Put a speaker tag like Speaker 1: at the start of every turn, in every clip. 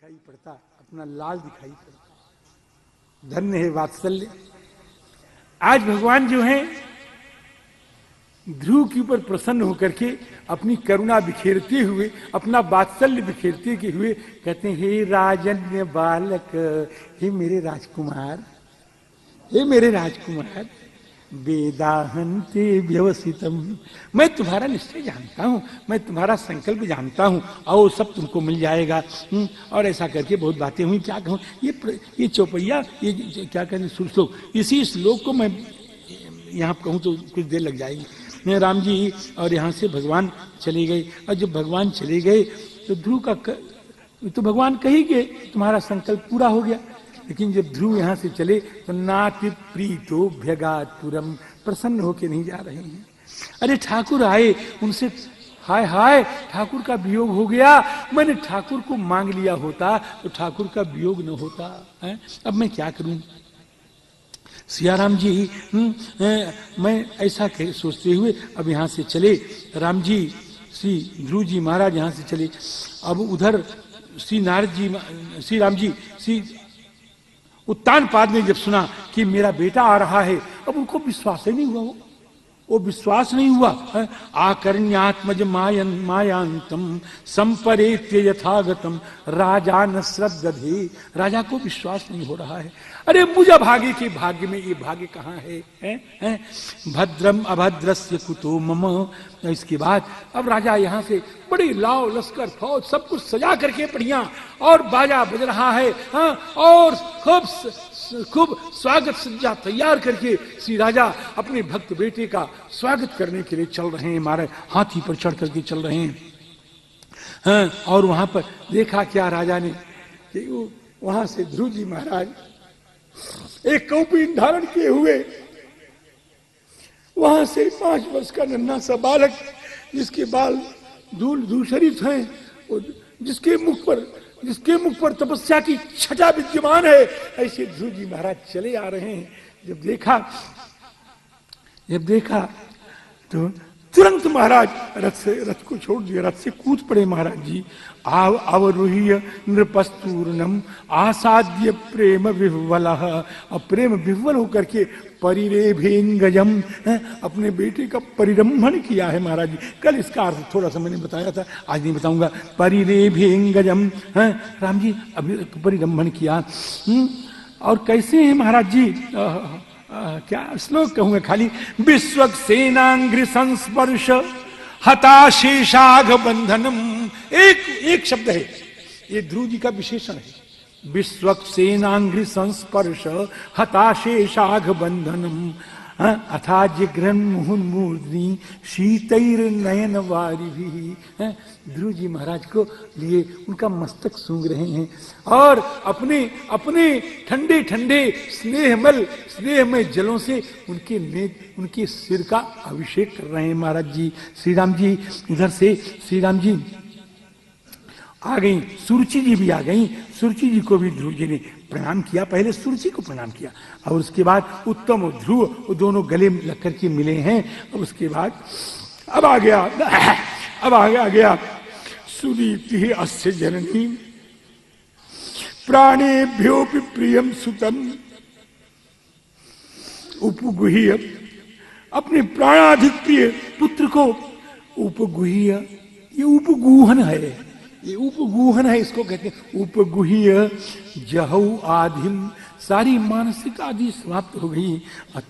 Speaker 1: दिखाई पड़ता, अपना लाल दिखाई पड़ता। धन्य है वात्सल्य। आज भगवान जो हैं ध्रुव के ऊपर प्रसन्न होकर के अपनी करुणा बिखेरते हुए, अपना वात्सल्य बिखेरते के हुए कहते हैं, हे राजन्य बालक, हे मेरे राजकुमार, हे मेरे राजकुमार, वेदाहंते व्यवसितम, मैं तुम्हारा निश्चय जानता हूं, मैं तुम्हारा संकल्प जानता हूं, और सब तुमको मिल जाएगा। और ऐसा करके बहुत बातें हुई। क्या कहूं, ये चौपैया, ये क्या कहते हैं श्लोक, इसी श्लोक को मैं यहाँ कहूँ तो कुछ देर लग जाएगी। राम जी और यहाँ से भगवान चले गए, और जब भगवान चले गए तो ध्रुव का तो भगवान कही गए तुम्हारा संकल्प पूरा हो गया। लेकिन जब ध्रुव यहाँ से चले तो नाति प्रीतो भ्यगातुरम, प्रसन्न होके नहीं जा रहे हैं। अरे ठाकुर आए, उनसे हाय हाय ठाकुर का वियोग हो गया, मैंने ठाकुर को मांग लिया होता तो ठाकुर का वियोग न होता है, अब मैं क्या करूं। सियाराम जी मैं ऐसा सोचते हुए अब यहाँ से चले। राम जी, श्री ध्रुव जी महाराज यहाँ से चले। अब उधर श्री नारद जी, श्री राम जी, श्री उत्तानपाद ने जब सुना कि मेरा बेटा आ रहा है, अब उनको विश्वास ही नहीं हुआ, वो विश्वास नहीं हुआ। आकर्ण्यात्मज मायन मायांतम संपरेत्य यथागतम राजा न श्रद्धे, राजा को विश्वास नहीं हो रहा है। अरे मुझे भाग्य के भाग्य में ये भाग्य कहाँ है? भद्रम अभद्रस्य कुतो मम। इसके बाद अब राजा यहाँ से बड़ी लाव लश्कर फौज सब कुछ सजा करके बढ़िया, और बाजा बज रहा है, और खूब स्वागत सज्जा तैयार करके श्री राजा अपने भक्त बेटे का स्वागत करने के लिए चल रहे हैं, हमारे हाथी पर चढ़ करके चल रहे हैं। और वहां पर देखा क्या राजा ने कि वहां से ध्रुव जी महाराज एक कौपीन धारण किए हुए, वहां से 5 वर्ष का नन्हा सा बालक जिसके बाल दूषरित हैं, जिसके मुख पर तपस्या की छटा विद्यमान है, ऐसे ध्रुव जी महाराज चले आ रहे हैं। जब देखा तो तुरंत महाराज रथ को छोड़ दिया, रथ से कूद पड़े महाराज जी। अवरुह्य नृपस्तूर्णम आसाद्य प्रेम विह्वल, और प्रेम विह्वल होकर के परिरेभेंगजम, अपने बेटे का परिरंभण किया है महाराज जी। कल इसका अर्थ थोड़ा सा मैंने बताया था, आज नहीं बताऊंगा। परिरेभेंगजम, राम जी अभी परिरंभण किया। और कैसे है महाराज जी, क्या श्लोक कहूंगा खाली, विश्वक्सेनांग्रि संस्पर्श हताशेषाघ बंधनम, एक शब्द है, ये ध्रुव जी का विशेषण है। विश्वक्सेनांग्रि संस्पर्श हताशेषाघ बंधनम अथा जिघ्रन मुहुर्मूर्धनि शीतैर नयन वारिभिः। ध्रुव जी महाराज को लिए उनका मस्तक सूंघ रहे हैं, और अपने ठंडे ठंडे स्नेहमय जलों से उनके सिर का अभिषेक कर रहे हैं महाराज जी। श्री राम जी उधर से श्री राम जी आ गई, सुरुचि जी भी आ गई। सुरुचि जी को भी ध्रुव जी ने प्रणाम किया, पहले सुरुचि को प्रणाम किया, और उसके बाद उत्तम और ध्रुव वो दोनों गले लग करके मिले हैं। और उसके बाद अब आ गया सुदीप्ति अस्य जननी प्राणेभ्योपि प्रियम सुतम उपगुह्य, अपने प्राणाधिक प्रिय पुत्र को उपगुह्य, ये उपगूहन है, ये उपगूहन है, इसको कहते हैं उपगुह्य जहौ आधिम, सारी मानसिक आदि समाप्त हो गई।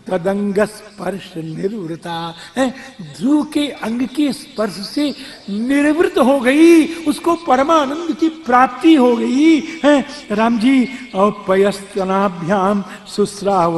Speaker 1: तदंग स्पर्श निर्वृता, ध्रुव के अंग के स्पर्श से निर्वृत हो गई, उसको परमानंद की प्राप्ति हो गई है राम जी। और पयस्तनाभ्याम सुस्राव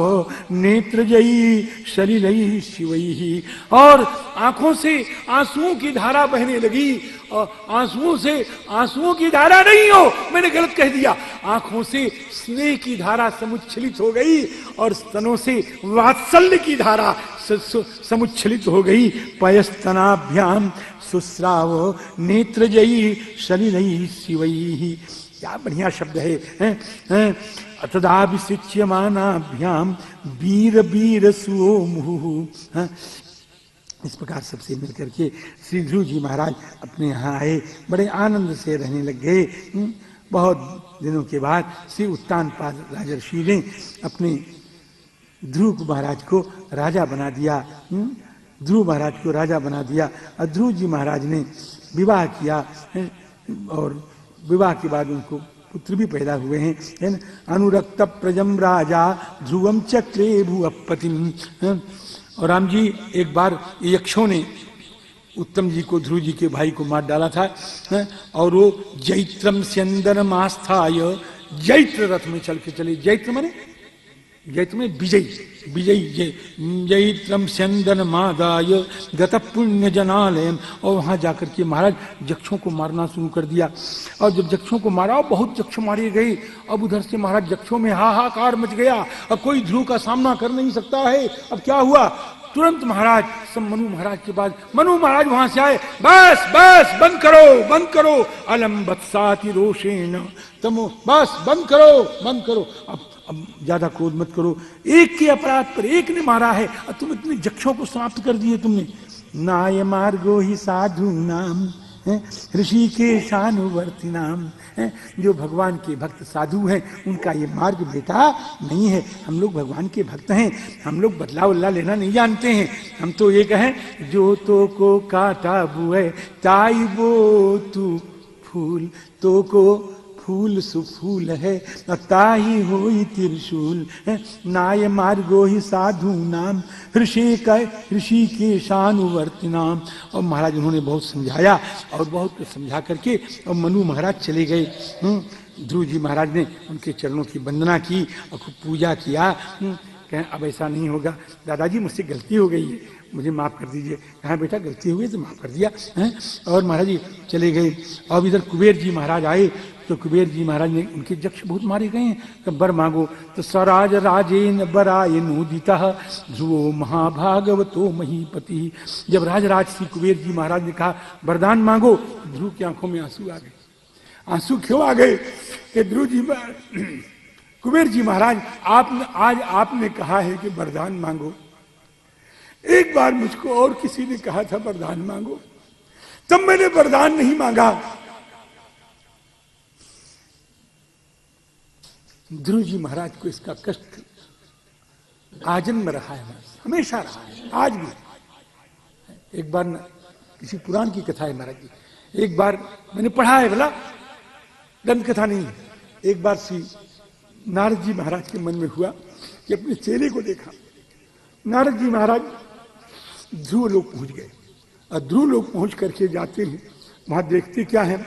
Speaker 1: नेत्रजयी शलिलई शिवई, और आंखों से आंसुओं की धारा बहने लगी। और आंसुओं की धारा नहीं हो, मैंने गलत कह दिया, आंखों से स्नेह की धारा समुच्छलित हो गई, और स्तनों से वात्सल्य की धारा समुच्छलित हो गई। पयस्तनाभ्याम सुस्राव नेत्रजयी शलिलई शिवई, क्या बढ़िया शब्द है। तदा विसिच्यमानाभ्याम वीर वीर सुओ मुहुः। इस प्रकार सबसे मिलकर के श्री ध्रुव जी महाराज अपने यहाँ आए, बड़े आनंद से रहने लग गए। बहुत दिनों के बाद श्री उत्तानपाद राजर्षि ने अपने ध्रुव महाराज को राजा बना दिया। ध्रुव महाराज को राजा बना दिया और ध्रुव जी महाराज ने विवाह किया और विवाह के बाद उनको पुत्र भी पैदा हुए हैं, है ना। अनुरक्त प्रजम राजा ध्रुवम चक्रे भुवपतिम। और राम जी एक बार यक्षों ने उत्तम जी को, ध्रुव जी के भाई को मार डाला था, और वो जैत्रम स्यंदन मास्थाय जैत्र रथ में चल के चले। जैत्र माने जैत्र में विजयी, विजयी जैत्रम स्यंदन मादाय गत पुण्य जनालयम। और वहां जाकर के महाराज यक्षों को मारना शुरू कर दिया। और जब यक्षों को मारा, बहुत यक्ष मारे गए। अब उधर से महाराज यक्षों में हाहाकार मच गया। अब कोई ध्रुव का सामना कर नहीं सकता है। अब क्या हुआ, तुरंत महाराज सब मनु महाराज के बाद मनु महाराज वहां से आए, बस बस बंद करो, बंद करो, अलम बत्साति रोषेण तमो, बस बंद करो, बंद करो, अब ज्यादा क्रोध मत करो। एक के अपराध पर एक ने मारा है और तुम इतने यक्षों को समाप्त कर दिए तुमने। नाय मार्गो ही साधु नाम ऋषि के शानुवर्ती नाम। जो भगवान के भक्त साधु हैं उनका ये मार्ग बेटा नहीं है। हम लोग भगवान के भक्त हैं, हम लोग बदला उल्ला लेना नहीं जानते हैं। हम तो ये कहें, जो तो को काटा बुए ताई वो तू फूल, तो को फूल सुफूल है ताही होई त्रिशूल। नाय मार्गो ही साधु नाम ऋषि के शानुवर्ती नाम। और महाराज उन्होंने बहुत समझाया और बहुत समझा करके और मनु महाराज चले गए। ध्रुव जी महाराज ने उनके चरणों की वंदना की और खूब पूजा किया। कहें अब ऐसा नहीं होगा, दादाजी मुझसे गलती हो गई है, मुझे माफ कर दीजिए। कहा बेटा गलती हुई तो माफ कर दिया है। और महाराज जी चले गए। और इधर कुबेर जी महाराज आए तो कुबेर जी महाराज ने, उनके यक्ष बहुत मारे गए हैं, तो बर मांगो। तो स्वराज राजेन बराय नोदिता ध्रुवो महाभागवतो महीपति। जब राजराज श्री कुबेर जी महाराज ने कहा वरदान मांगो, ध्रुव की आंखों में आंसू आ गए। आंसू क्यों आ गए कि ध्रुव जी कुबेर जी महाराज आपने कहा है कि वरदान मांगो। एक बार मुझको और किसी ने कहा था वरदान मांगो, तब मैंने वरदान नहीं मांगा। ध्रुव जी महाराज को इसका कष्ट आजन्म रहा है, हमेशा रहा है, आज भी। एक बार किसी पुराण की कथा है महाराज जी, एक बार मैंने पढ़ा है, भला दंत कथा नहीं। एक बार श्री नारद जी महाराज के मन में हुआ कि अपने चेले को देखा। नारद जी महाराज ध्रुव लोग पहुंच गए और ध्रुव लोग पहुंच करके जाते हैं, वहां देखते क्या है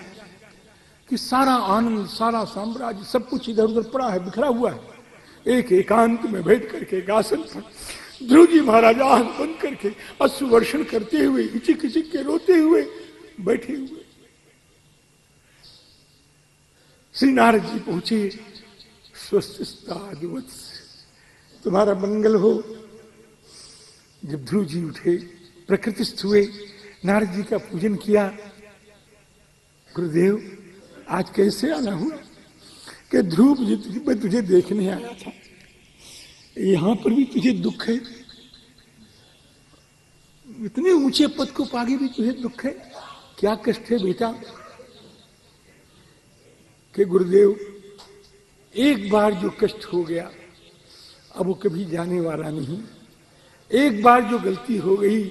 Speaker 1: कि सारा आनंद, सारा साम्राज्य, सब कुछ इधर उधर पड़ा है, बिखरा हुआ है। एक एकांत में बैठ करके एक आसन पर ध्रुव जी महाराज आंख बंद करके अश्रु वर्षण करते हुए, हिचिक हिचिक के रोते हुए बैठे हुए। श्री नारद जी पहुंचे, स्वस्तिस्ताद्वत्स, तुम्हारा मंगल हो। जब ध्रुव जी उठे, प्रकृतिस्थ हुए, नारद जी का पूजन किया। गुरुदेव आज कैसे आना हुआ कि ध्रुव जी मैं तुझे देखने आया था, यहां पर भी तुझे दुख है, इतने ऊंचे पद को पागे भी तुझे दुख है, क्या कष्ट है बेटा? कि गुरुदेव एक बार जो कष्ट हो गया अब वो कभी जाने वाला नहीं, एक बार जो गलती हो गई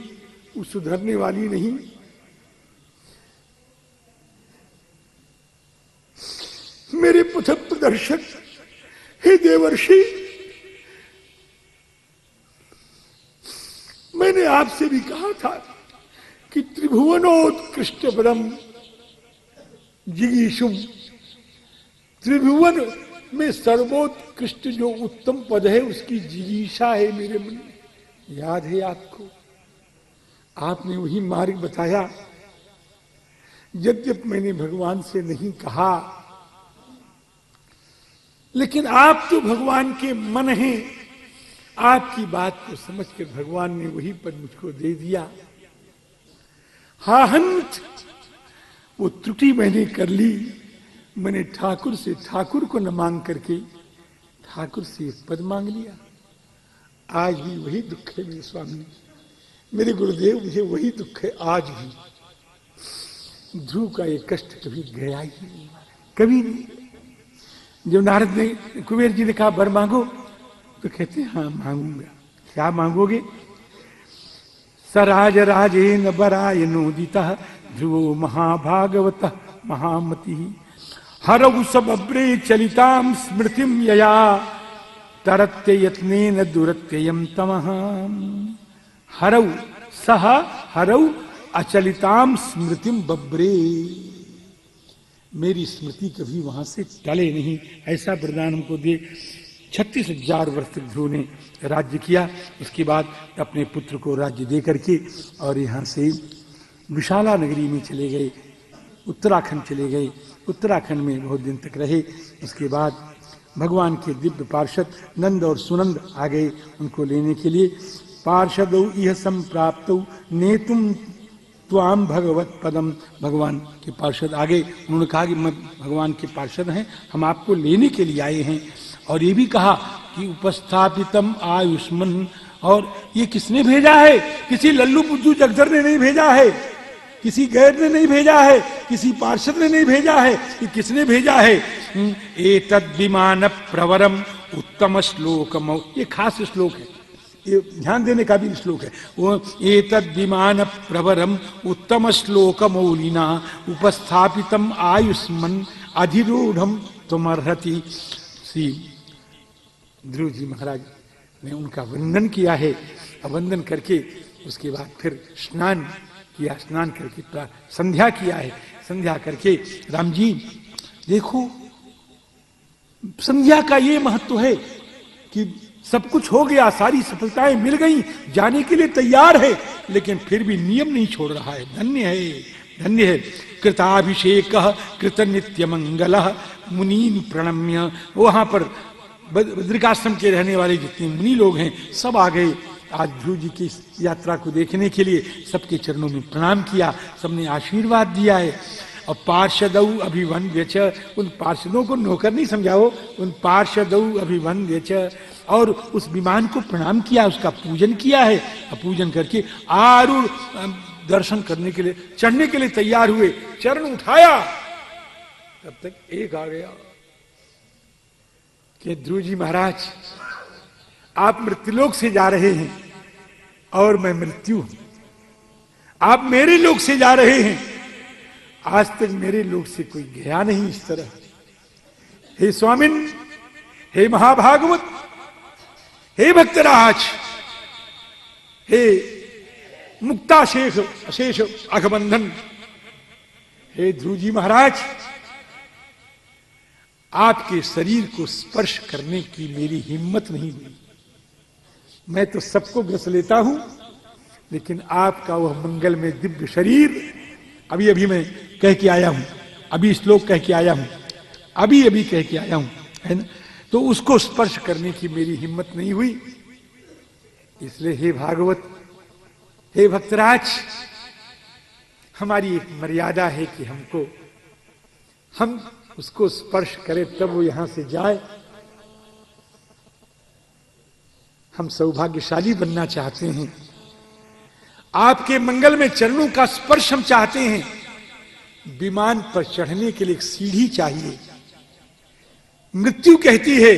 Speaker 1: वो सुधरने वाली नहीं। मेरे पथ प्रदर्शक हे देवर्षि, मैंने आपसे भी कहा था कि त्रिभुवनोत्कृष्ट पदम जिगीषुम, त्रिभुवन में सर्वोत्कृष्ट जो उत्तम पद है उसकी जिगीषा है मेरे मन में। याद है आपको? आपने वही मार्ग बताया। यद्यप मैंने भगवान से नहीं कहा, लेकिन आप तो भगवान के मन हैं, आपकी बात को समझकर भगवान ने वही पद मुझको दे दिया। हा हंत, वो त्रुटि मैंने कर ली। मैंने ठाकुर से ठाकुर को न मांग करके ठाकुर से एक पद मांग लिया। आज भी वही दुख है मेरे स्वामी, मेरे गुरुदेव, मुझे वही दुख है आज भी। ध्रुव का ये कष्ट कभी गया ही नहीं, कभी नहीं। जब नारद ने, कुबेर जी ने कहा वर मांगो, तो कहते हैं हाँ मांगूंगा। क्या मांगोगे? सराज राजेन वराय नोदिता ध्रुवो महाभागवत महामति हरौ सबब्रे चलिताम स्मृतिम यया तरत्य यत्नेन दुरत्ययम तमः। हरौ सह हरौ अचलिताम स्मृतिम बब्रे, मेरी स्मृति कभी वहां से टले नहीं, ऐसा वरदान हमको दे। 36,000 वर्ष तक ध्रुव ने राज्य किया। उसके बाद अपने पुत्र को राज्य दे करके और यहाँ से विशाला नगरी में चले गए, उत्तराखंड चले गए। उत्तराखंड में बहुत दिन तक रहे। उसके बाद भगवान के दिव्य पार्षद नंद और सुनंद आ गए उनको लेने के लिए। पार्षदौ इह संप्राप्तौ नेतुम त्वाम भगवत पदम, भगवान के पार्षद आ गए। उन्होंने कहा कि मैं भगवान के पार्षद हैं, हम आपको लेने के लिए आए हैं। और ये भी कहा कि उपस्थापितम आयुष्मन, और ये किसने भेजा है? किसी लल्लू बुद्धू जगधर ने नहीं भेजा है, किसी गैर ने नहीं भेजा है, किसी पार्षद ने नहीं भेजा है। ये किसने भेजा है? एतद् विमान प्रवरम उत्तम श्लोकम, ये खास श्लोक है, ये ध्यान देने का भी श्लोक है। वो एतद् विमान प्रवरम उत्तम श्लोक मौलिना उपस्थापितम आयुष्मन अधिरूढ़ तुमर्हति। श्री ध्रुव जी महाराज ने उनका वंदन किया है। वंदन करके उसके बाद फिर स्नान किया, स्नान करके संध्या किया है। संध्या करके राम जी देखो, संध्या का ये महत्व है कि सब कुछ हो गया, सारी सफलताएं मिल गई, जाने के लिए तैयार है, लेकिन फिर भी नियम नहीं छोड़ रहा है। धन्य है, धन्य है। कृताभिषेक कृत नित्य मंगल मुनीन प्रणम्य। वहां पर बद्रिकाश्रम के रहने वाले जितने मुनि लोग हैं सब आ गए आज ध्रुव जी की यात्रा को देखने के लिए। सबके चरणों में प्रणाम किया, सबने आशीर्वाद दिया है। और पार्षदौ अभिवंद्य च, उन पार्षदों को नौकर नहीं समझाओ, उन पार्षदौ अभिवंद्य च, और उस विमान को प्रणाम किया, उसका पूजन किया है। और पूजन करके आरूढ़ दर्शन करने के लिए, चढ़ने के लिए तैयार हुए। चरण उठाया, तब तक एक आ गया कि ध्रुव जी महाराज आप मृत्युलोक से जा रहे हैं और मैं मृत्यु हूं। आप मेरे लोक से जा रहे हैं, आज तक मेरे लोक से कोई गया नहीं इस तरह। हे स्वामिन, हे महाभागवत, हे भक्तराज, हे मुक्ताशेष अशेष अघबंधन, हे ध्रुव जी महाराज, आपके शरीर को स्पर्श करने की मेरी हिम्मत नहीं हुई। मैं तो सबको ग्रस लेता हूं, लेकिन आपका वह मंगल में दिव्य शरीर, अभी अभी मैं कह के आया हूं, अभी श्लोक कह के आया हूं, अभी अभी कह के आया हूं, है ना, तो उसको स्पर्श करने की मेरी हिम्मत नहीं हुई। इसलिए हे भागवत, हे भक्तराज, हमारी एक मर्यादा है कि हम उसको स्पर्श करें तब वो यहां से जाए। हम सौभाग्यशाली बनना चाहते हैं, आपके मंगल में चरणों का स्पर्श हम चाहते हैं। विमान पर चढ़ने के लिए एक सीढ़ी चाहिए। मृत्यु कहती है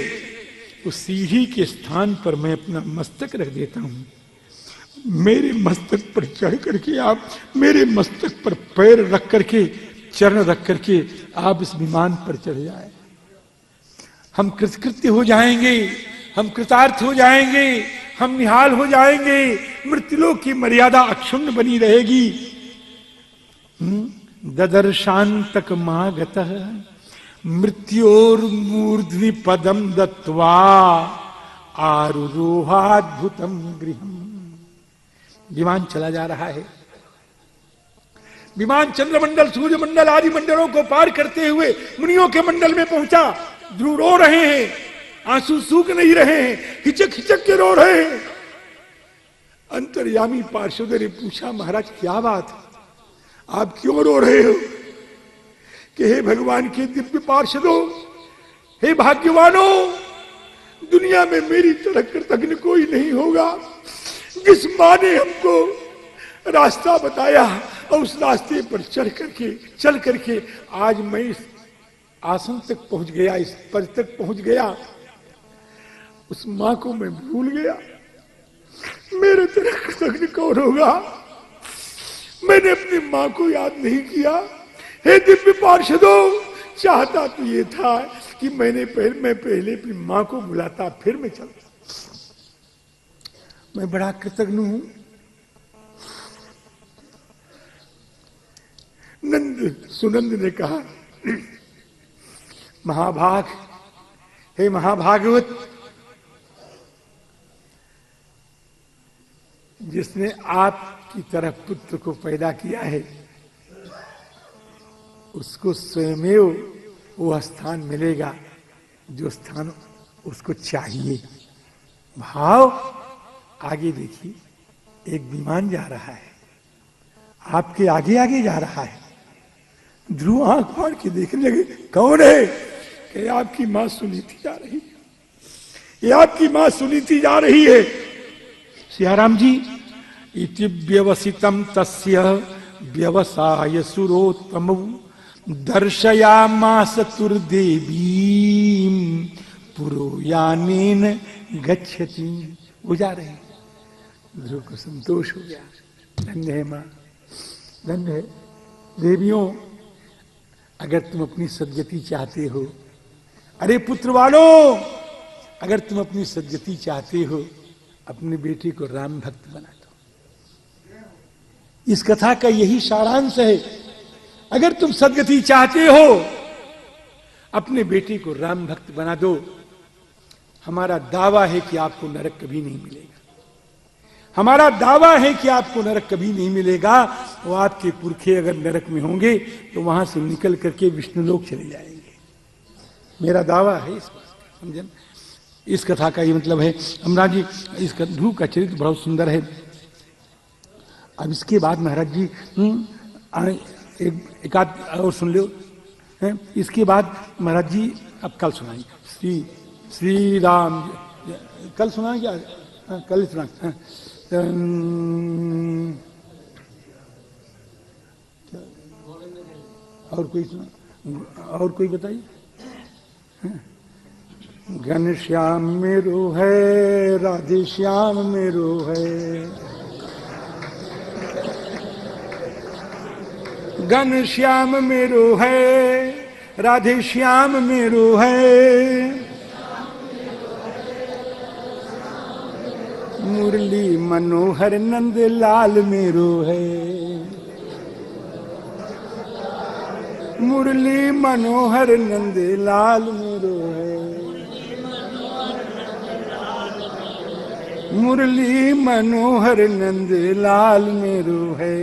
Speaker 1: उस सीढ़ी के स्थान पर मैं अपना मस्तक रख देता हूं। मेरे मस्तक पर चढ़ करके आप, मेरे मस्तक पर पैर रख करके, चरण रख करके आप इस विमान पर चढ़ जाए। हम कृतकृत्य हो जाएंगे, हम कृतार्थ हो जाएंगे, हम निहाल हो जाएंगे। मृत्युलोक की मर्यादा अक्षुण्ण बनी रहेगी। ददर्शांतक मागतः मृत्योर्मूर्ध्नि पदम दत्वा आरुरोहाद्भुतम गृहम। विमान चला जा रहा है। विमान चंद्रमंडल, सूर्यमंडल आदि मंडलों को पार करते हुए मुनियों के मंडल में पहुंचा। ध्रुव रो रहे हैं, आंसू सूख नहीं रहे हैं, हिचक हिचक के रो रहे हैं। अंतर्यामी पार्षद ने पूछा, महाराज क्या बात, आप क्यों रो रहे हो? कि हे भगवान के दिव्य पार्षदों, हे भाग्यवानों, दुनिया में मेरी तरह कृतज्ञ कोई नहीं होगा। जिस मां ने हमको रास्ता बताया और उस रास्ते पर चल करके आज मैं इस आसन तक पहुंच गया, इस पद तक पहुंच गया, उस मां को मैं भूल गया। मेरे तरह कृतज्ञ कौन होगा? मैंने अपनी मां को याद नहीं किया। हे दिव्य पार्षदों, चाहता तो ये था कि मैं पहले अपनी मां को बुलाता, फिर मैं चलता। मैं बड़ा कृतज्ञ हूं। नंद सुनंद ने कहा, महाभाग, हे महाभागवत, जिसने आपकी तरह पुत्र को पैदा किया है, उसको स्वयमेव वह स्थान मिलेगा जो स्थान उसको चाहिए। भाव आगे देखिए, एक विमान जा रहा है, आपके आगे आगे जा रहा है। ध्रुव आंख फाड़ के देखने लगे, कौन है? कि आपकी मां सुनीति जा रही है, ये आपकी मां सुनीति जा रही है। सियाराम जी, इति व्यवसितम तस्य व्यवसाय सुरोत्तम दर्शयामास तुर्देवीं पुरोयानेन गच्छति। वो जा रहे हैं। ध्रुव को संतोष हो गया। धन्य है मां, धन्य है। देवियों, अगर तुम अपनी सद्गति चाहते हो, अरे पुत्र वालों, अगर तुम अपनी सद्गति चाहते हो, अपने बेटे को राम भक्त बना दो। इस कथा का यही सारांश है। अगर तुम सद्गति चाहते हो, अपने बेटे को राम भक्त बना दो। हमारा दावा है कि आपको नरक कभी नहीं मिलेगा। हमारा दावा है कि आपको नरक कभी नहीं मिलेगा। वो आपके पुरखे अगर नरक में होंगे तो वहां से निकल करके विष्णु लोक चले जाएंगे। मेरा दावा है इस बात, समझे? इस कथा का ये मतलब है। अमरा जी, इस ध्रुव का चरित्र बहुत सुंदर है। अब इसके बाद महाराज जी एक आध और सुन लो। इसके बाद महाराज जी अब कल सुनाएंगे श्री राम। कल सुनाएंगे क्या? कल सुना। और कोई सुना? और कोई बताइए। घनश्याम मेरो है, राधे श्याम मेरो है। घनश्याम मेरो है, राधे श्याम मेरो है। मुरली मनोहर नंद लाल मेरो है। मुरली मनोहर नंद लाल मेरो है। मुरली मनोहर नंद लाल मेरो है।